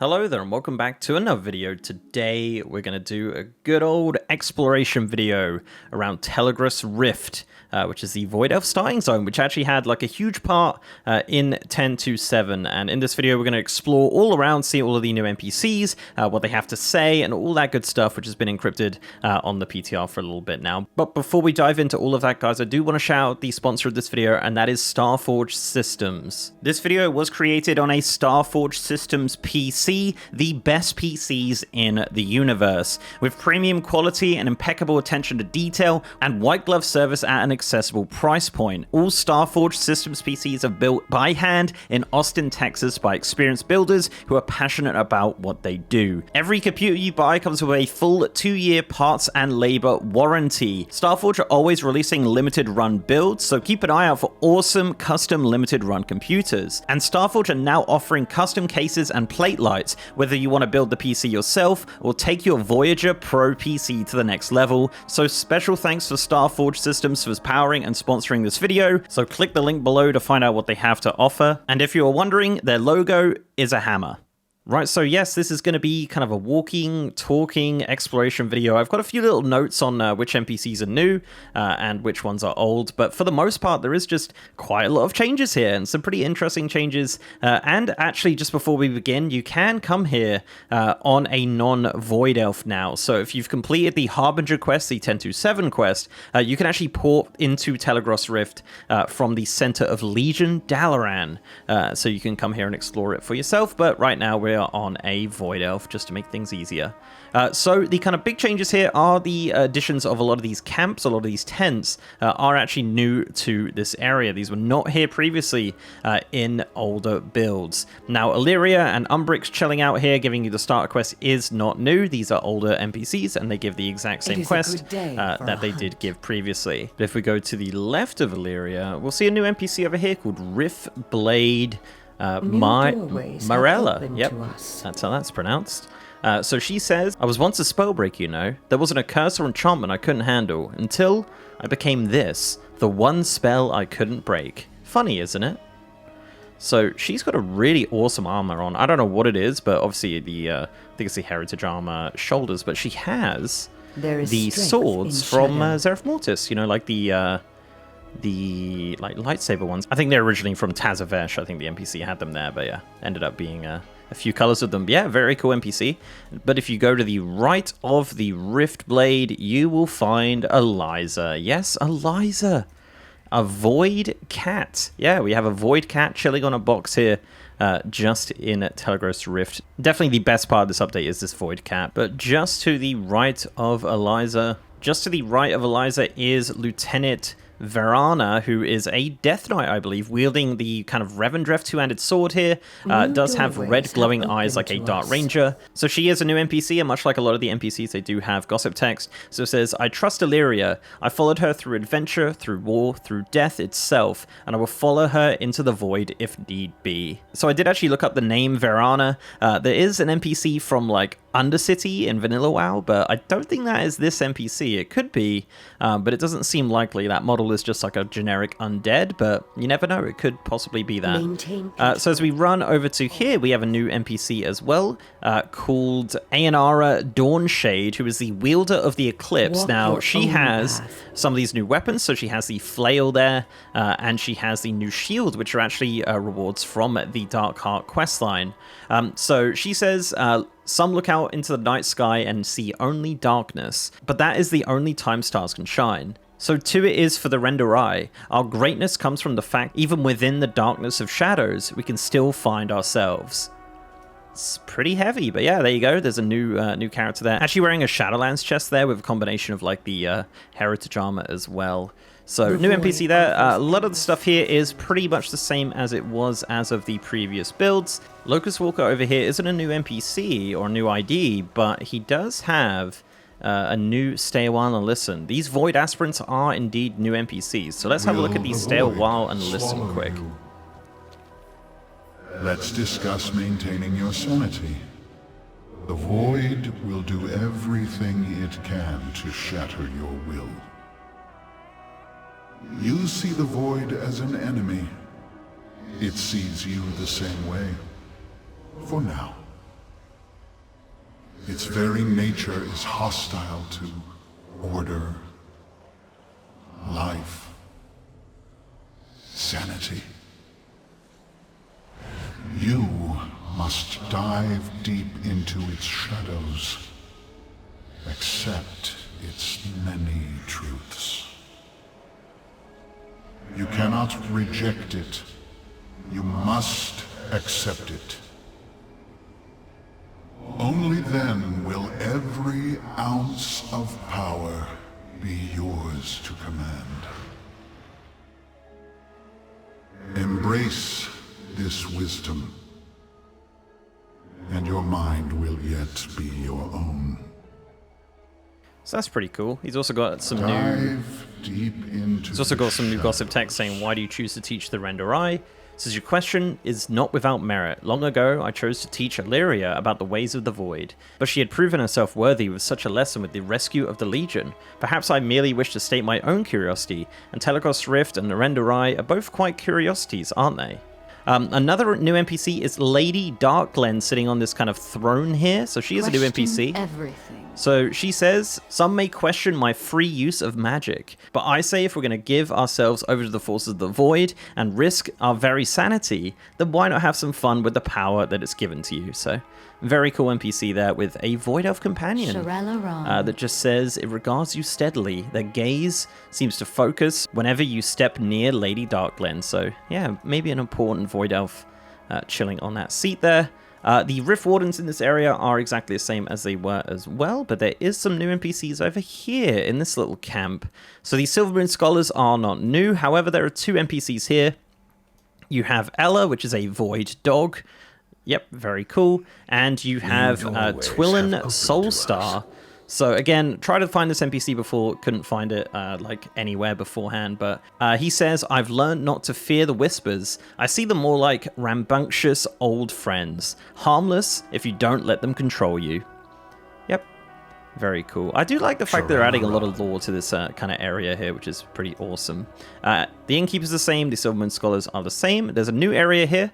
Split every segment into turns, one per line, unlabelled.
Hello there and welcome back to another video. Today we're going to do a good old exploration video around Telogrus Rift, which is the Void Elf starting zone, which actually had like a huge part in 10.2.7. And in this video we're going to explore all around, see all of the new NPCs, what they have to say, and all that good stuff, which has been encrypted on the PTR for a little bit now. But before we dive into all of that, guys, I do want to shout out the sponsor of this video, and that is Starforge Systems. This video was created on a Starforge Systems PC, the best PCs in the universe, with premium quality and impeccable attention to detail and white glove service at an accessible price point. All Starforge Systems PCs are built by hand in Austin, Texas by experienced builders who are passionate about what they do. Every computer you buy comes with a full 2-year parts and labor warranty. Starforge are always releasing limited run builds, so keep an eye out for awesome custom limited run computers. And Starforge are now offering custom cases and plate lights, whether you want to build the PC yourself or take your Voyager Pro PC to the next level. So special thanks for Starforge Systems for powering and sponsoring this video. So click the link below to find out what they have to offer. And if you're wondering, their logo is a hammer. Right, so yes, this is going to be kind of a walking, talking exploration video. I've got a few little notes on which NPCs are new and which ones are old, but for the most part, there is just quite a lot of changes here and some pretty interesting changes. And actually, just before we begin, you can come here on a non-Void Elf now. So if you've completed the Harbinger quest, the 10.2.7 quest, you can actually port into Telogrus Rift from the center of Legion Dalaran. So you can come here and explore it for yourself, but right now we're on a Void Elf just to make things easier. So the kind of big changes here are the additions of a lot of these camps, a lot of these tents are actually new to this area. These were not here previously in older builds. Now Illyria and Umbrix chilling out here, giving you the starter quest is not new. These are older NPCs and they give the exact same quest that they did give previously. But if we go to the left of Illyria, we'll see a new NPC over here called Riff Blade Marella. Yep, that's how that's pronounced. So she says, I was once a spellbreaker, you know. There wasn't a curse or enchantment I couldn't handle until I became this, the one spell I couldn't break. Funny, isn't it? So she's got a really awesome armor on. I don't know what it is, but obviously the I think it's the heritage armor shoulders, but she has the swords from Zereth Mortis, you know, like the lightsaber ones. I think they're originally from Tazavesh. I think the NPC had them there, but yeah, ended up being a few colors of them. Yeah, very cool NPC. But if you go to the right of the Rift Blade, you will find Eliza. Yes, Eliza. A Void Cat. Yeah, we have a Void Cat chilling on a box here. Just in Telogrus Rift. Definitely the best part of this update is this Void Cat. But just to the right of Eliza, is Lieutenant Verana, who is a Death Knight, I believe, wielding the kind of Revendreth two-handed sword here. Does have red glowing eyes like a Dark Ranger. So she is a new NPC, and much like a lot of the NPCs, they do have gossip text. So it says, I trust Illyria. I followed her through adventure, through war, through death itself, and I will follow her into the void if need be. So I did actually look up the name Verana. There is an NPC from like Undercity in Vanilla WoW, but I don't think that is this NPC. It could be, but it doesn't seem likely. That model is just like a generic undead, but you never know, it could possibly be that. So as we run over to here, we have a new NPC as well, called Ayanara Dawnshade, who is the wielder of the Eclipse. Now, she has some of these new weapons, so she has the flail there, and she has the new shield, which are actually rewards from the Dark Heart questline. So she says, some look out into the night sky and see only darkness, but that is the only time stars can shine. So too it is for the Render Eye. Our greatness comes from the fact even within the darkness of shadows, we can still find ourselves. It's pretty heavy, but yeah, there you go. There's a new character there. Actually wearing a Shadowlands chest there with a combination of like the heritage armor as well. So new NPC there. A lot of the stuff here is pretty much the same as it was as of the previous builds. Locust Walker over here isn't a new NPC or a new ID, but he does have a new Stay a While and Listen. These Void Aspirants are indeed new NPCs. So let's have a look at these Stay a While and Listen quick.
Let's discuss maintaining your sanity. The Void will do everything it can to shatter your will. You see the Void as an enemy. It sees you the same way. For now. Its very nature is hostile to order, life, sanity. You must dive deep into its shadows, accept its many truths. You cannot reject it. You must accept it. Only then will every ounce of power be yours to command. Embrace this wisdom, and your mind will yet be your own.
So that's pretty cool. He's also got some
Dive deep into
He's also got some new gossip text saying, "Why do you choose to teach the Renderai?" Says, "Your question is not without merit. Long ago, I chose to teach Illyria about the ways of the Void, but she had proven herself worthy with such a lesson with the rescue of the Legion. Perhaps I merely wish to state my own curiosity, and Telogrus Rift and the Renderai are both quite curiosities, aren't they?" Another new NPC is Lady Darkglen, sitting on this kind of throne here. So she is a new NPC.
Everything.
So she says, "Some may question my free use of magic, but I say if we're going to give ourselves over to the forces of the Void and risk our very sanity, then why not have some fun with the power that is given to you?" So very cool NPC there with a Void Elf companion that just says it regards you steadily. Their gaze seems to focus whenever you step near Lady Darkglen. So yeah, maybe an important Void Elf chilling on that seat there. The Rift Wardens in this area are exactly the same as they were as well, but there is some new NPCs over here in this little camp. So these Silvermoon Scholars are not new, however there are two NPCs here. You have Ella, which is a Void Dog. Yep, very cool. And you have Twillin Soulstar. So again, try to find this NPC before, couldn't find it like anywhere beforehand, but he says, "I've learned not to fear the whispers. I see them more like rambunctious old friends, harmless if you don't let them control you." Yep, very cool. I do like the fact that they're adding a lot of lore to this kind of area here, which is pretty awesome. The Innkeeper's the same, the Silvermoon Scholars are the same. There's a new area here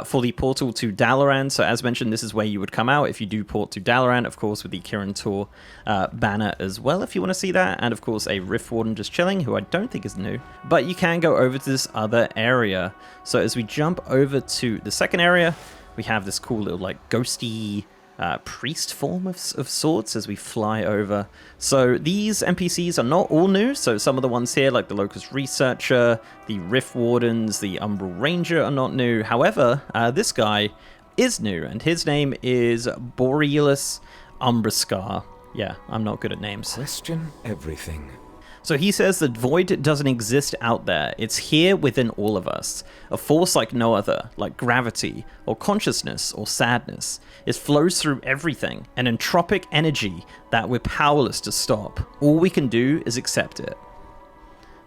for the portal to Dalaran. So as mentioned, this is where you would come out if you do port to Dalaran, of course, with the Kirin Tor banner as well, if you want to see that. And of course, a Rift Warden just chilling, who I don't think is new. But you can go over to this other area. So as we jump over to the second area, we have this cool little like ghosty priest form of sorts as we fly over. So these NPCs are not all new, so some of the ones here like the Locust Researcher, the Rift Wardens, the Umbral Ranger are not new. However, this guy is new, and his name is Borealis Umbrascar. Yeah, I'm not good at names.
Question everything.
So he says the Void doesn't exist out there, it's here within all of us. A force like no other, like gravity, or consciousness, or sadness. It flows through everything, an entropic energy that we're powerless to stop. All we can do is accept it.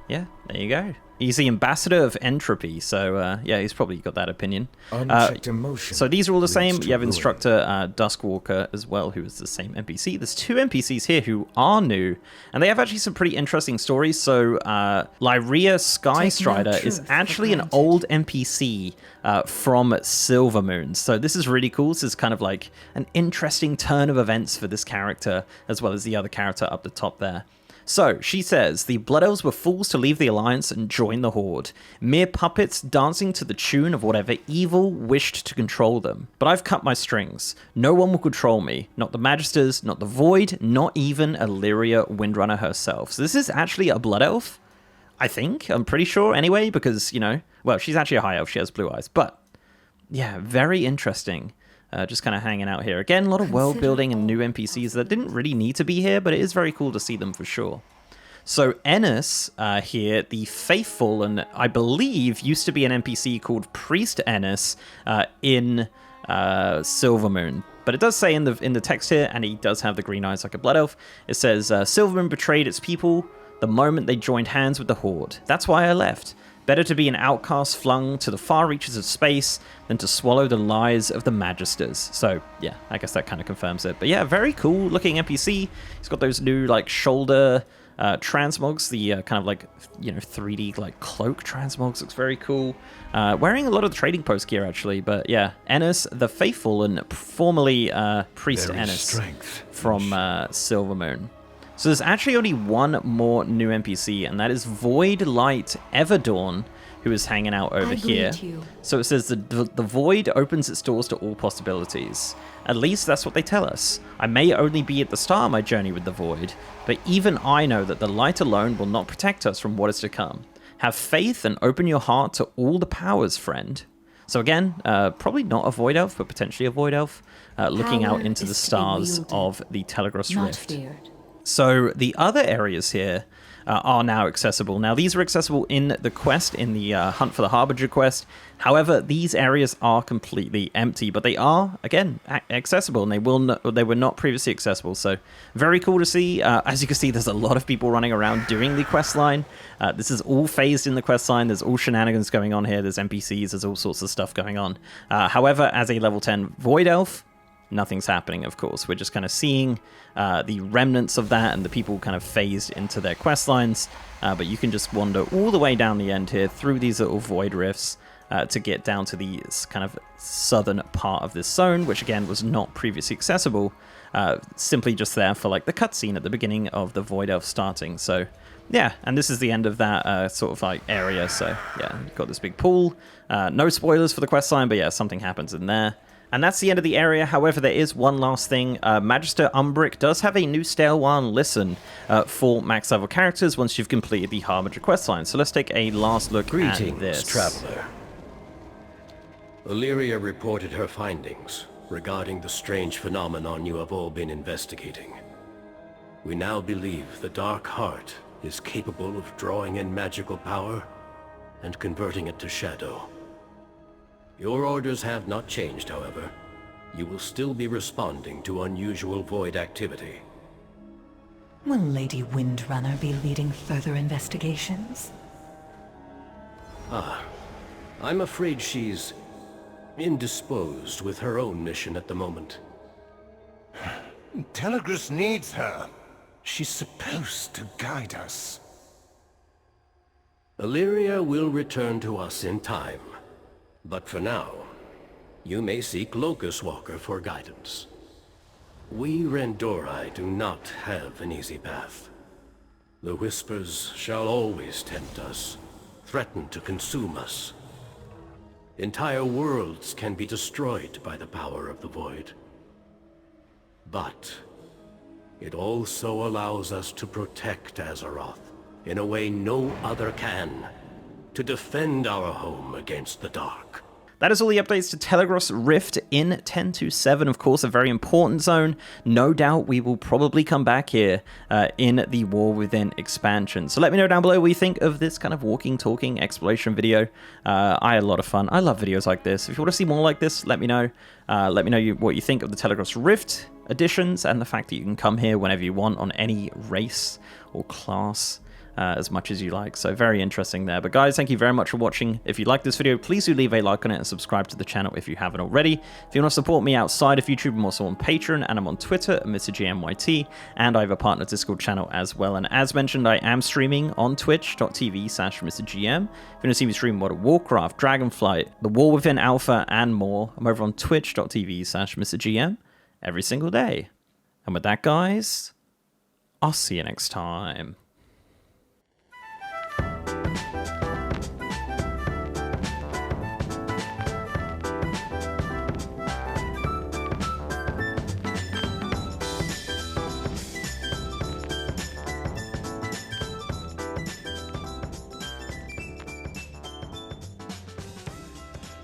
Yeah, there you go. He's the ambassador of entropy, so yeah, he's probably got that opinion.
Unchecked emotion.
So these are all the same.
leads to
You have
ruin.
Instructor Duskwalker as well, who is the same NPC. There's two NPCs here who are new, and they have actually some pretty interesting stories. So Lyria Skystrider is actually an old NPC from Silvermoon. So this is really cool. This is kind of like an interesting turn of events for this character, as well as the other character up the top there. So, she says, the Blood Elves were fools to leave the Alliance and join the Horde. Mere puppets dancing to the tune of whatever evil wished to control them. But I've cut my strings. No one will control me. Not the Magisters, not the Void, not even Illyria Windrunner herself. So this is actually a Blood Elf, I think. I'm pretty sure anyway, because, you know, well, she's actually a High Elf. She has blue eyes. But, yeah, very interesting. Just kind of hanging out here. Again, a lot of world building and new NPCs that didn't really need to be here, but it is very cool to see them for sure. So Ennis here, the Faithful, and I believe used to be an NPC called Priest Ennis in Silvermoon. But it does say in the text here, and he does have the green eyes like a blood elf, it says, Silvermoon betrayed its people the moment they joined hands with the Horde. That's why I left. Better to be an outcast flung to the far reaches of space than to swallow the lies of the Magisters. So, yeah, I guess that kind of confirms it. But yeah, very cool looking NPC. He's got those new, like, shoulder Transmogs, the kind of like, 3D like cloak transmogs, looks very cool. Wearing a lot of the trading post gear actually, but yeah, Ennis the Faithful, and formerly Priest Ennis from Silvermoon. So there's actually only one more new NPC, and that is Void Light Everdawn, who is hanging out over here. So it says the Void opens its doors to all possibilities. At least that's what they tell us. I may only be at the start of my journey with the Void, but even I know that the light alone will not protect us from what is to come. Have faith and open your heart to all the powers, friend. So again, probably not a Void Elf, but potentially a Void Elf, looking out into the stars of the Telogrus Rift. So the other areas here are now accessible. Now these are accessible in the quest, in the Hunt for the Harbinger quest. However, these areas are completely empty, but they are, again, accessible, and they were not previously accessible. So very cool to see. As you can see, there's a lot of people running around doing the quest line. This is all phased in the quest line. There's all shenanigans going on here. There's NPCs. There's all sorts of stuff going on. However, as a level 10 Void Elf, nothing's happening, of course. We're just kind of seeing the remnants of that and the people kind of phased into their quest lines. But you can just wander all the way down the end here through these little void rifts to get down to the kind of southern part of this zone, which again was not previously accessible, simply just there for like the cutscene at the beginning of the Void Elf starting. So yeah, and this is the end of that sort of like area. So yeah, you've got this big pool. No spoilers for the quest line, but yeah, something happens in there. And that's the end of the area. However, there is one last thing. Magister Umbric does have a new Stale One Listen for max level characters once you've completed the Harbinger questline. So let's take a last look at this.
Traveler. Illyria reported her findings regarding the strange phenomenon you have all been investigating. We now believe the Dark Heart is capable of drawing in magical power and converting it to shadow. Your orders have not changed, however. You will still be responding to unusual void activity.
Will Lady Windrunner be leading further investigations?
I'm afraid she's indisposed with her own mission at the moment.
Telogrus needs her. She's supposed to guide us.
Illyria will return to us in time. But for now, you may seek Locust Walker for guidance. We Rendori do not have an easy path. The Whispers shall always tempt us, threaten to consume us. Entire worlds can be destroyed by the power of the Void. But it also allows us to protect Azeroth in a way no other can, to defend our home against the dark.
That is all the updates to Telogrus Rift in 10.2.7, of course, a very important zone. No doubt we will probably come back here in the War Within expansion. So let me know down below what you think of this kind of walking, talking exploration video. I had a lot of fun. I love videos like this. If you want to see more like this, let me know. Let me know what you think of the Telogrus Rift additions and the fact that you can come here whenever you want on any race or class. As much as you like. So very interesting there. But guys, thank you very much for watching. If you like this video, please do leave a like on it and subscribe to the channel if you haven't already. If you want to support me outside of YouTube, I'm also on Patreon and I'm on Twitter at MrGMYT, and I have a partner Discord channel as well. And as mentioned, I am streaming on twitch.tv/MrGM. If you want to see me stream World of Warcraft, Dragonflight, The War Within Alpha, and more, I'm over on twitch.tv/MrGM every single day. And with that, guys, I'll see you next time.